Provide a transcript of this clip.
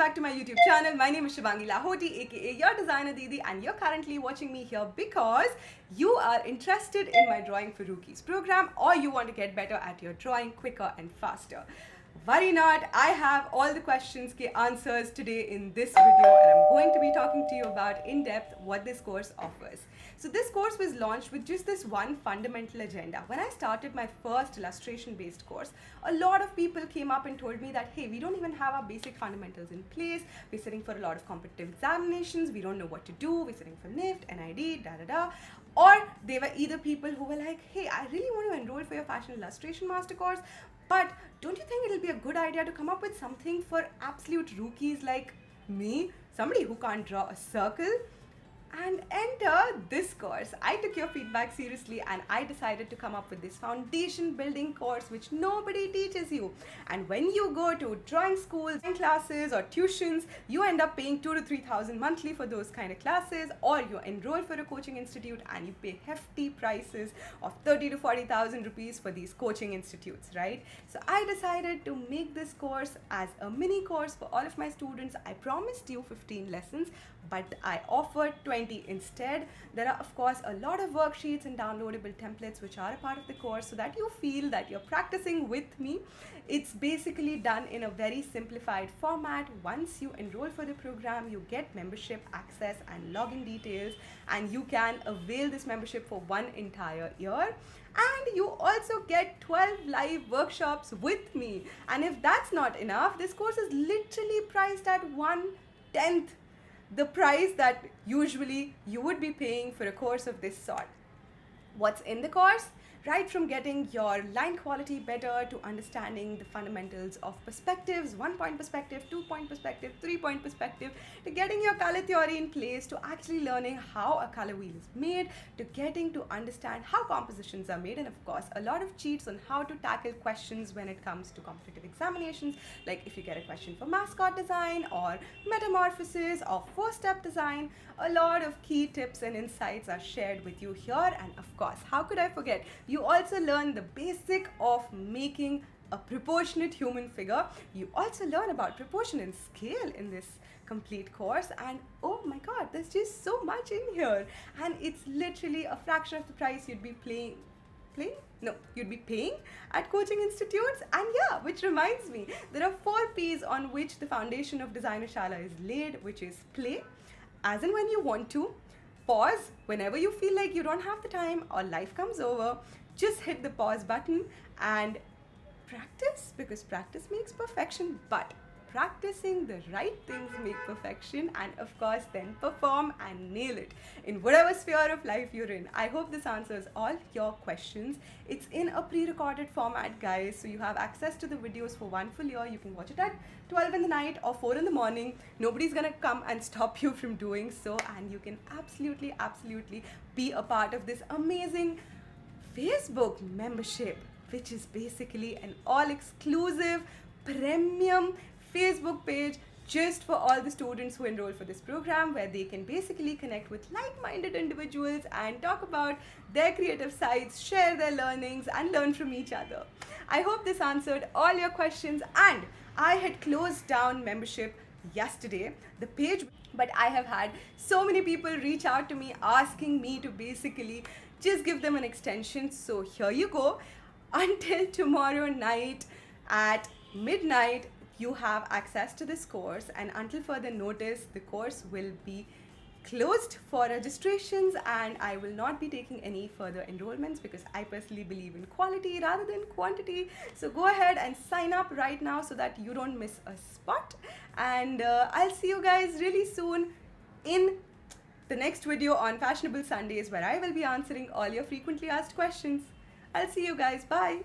back to my YouTube channel. My name is Shivangi Lahoti, aka your designer Didi, and you're currently watching me here because you are interested in my Drawing for Rookies program, or you want to get better at your drawing quicker and faster. Worry not, I have all the questions ke answers today in this video, and I'm going to be talking to you about in depth what this course offers. So this course was launched with just this one fundamental agenda. When I started my first illustration based course, a lot of people came up and told me that, hey, we don't even have our basic fundamentals in place. We're sitting for a lot of competitive examinations. We don't know what to do. We're sitting for NIFT, NID, da. Or they were either people who were like, hey, I really want to enroll for your fashion illustration master course, but don't you think it'll be a good idea to come up with something for absolute rookies like me, somebody who can't draw a circle? And enter this course. I took your feedback seriously and I decided to come up with this foundation building course which nobody teaches you. And when you go to drawing schools, classes or tuitions, you end up paying 2,000 to 3,000 monthly for those kind of classes, or you enroll for a coaching institute and you pay hefty prices of 30,000 to 40,000 rupees for these coaching institutes, right? So I decided to make this course as a mini course for all of my students. I promised you 15 lessons, but I offered 20 instead. There are of course a lot of worksheets and downloadable templates which are a part of the course so that you feel that you're practicing with me. It's basically done in a very simplified format. Once you enroll for the program, you get membership access and login details, and you can avail this membership for one entire year. And you also get 12 live workshops with me. And if that's not enough, this course is literally priced at 1/10 the price that usually you would be paying for a course of this sort. What's in the course? Right from getting your line quality better to understanding the fundamentals of perspectives, 1-point perspective, 2-point perspective, 3-point perspective, to getting your color theory in place, to actually learning how a color wheel is made, to getting to understand how compositions are made, and of course a lot of cheats on how to tackle questions when it comes to competitive examinations, like if you get a question for mascot design or metamorphosis or 4-step design. A lot of key tips and insights are shared with you here, and of course, how could I forget, you also learn the basic of making a proportionate human figure. You also learn about proportion and scale in this complete course, and oh my god, there's just so much in here, and it's literally a fraction of the price you'd be you'd be paying at coaching institutes. And yeah, which reminds me, there are 4 P's on which the foundation of DesignerShala is laid, which is play, as in when you want to, pause whenever you feel like you don't have the time or life comes over, just hit the pause button, and practice, because practice makes perfection, but practicing the right things make perfection, and of course then perform and nail it in whatever sphere of life you're in. I hope this answers all your questions. It's in a pre-recorded format, guys, so you have access to the videos for 1 full year. You can watch it at 12 in the night or 4 in the morning. Nobody's gonna come and stop you from doing so, and you can absolutely be a part of this amazing Facebook membership, which is basically an all-exclusive premium Facebook page just for all the students who enroll for this program, where they can basically connect with like-minded individuals and talk about their creative sides, share their learnings, and learn from each other. I hope this answered all your questions, and I had closed down membership yesterday, the page, but I have had so many people reach out to me asking me to basically just give them an extension. So here you go. Until tomorrow night at midnight, you have access to this course, and until further notice, the course will be closed for registrations, and I will not be taking any further enrollments because I personally believe in quality rather than quantity. So go ahead and sign up right now so that you don't miss a spot, and I'll see you guys really soon in the next video on Fashionable Sundays, where I will be answering all your frequently asked questions. I'll see you guys. Bye.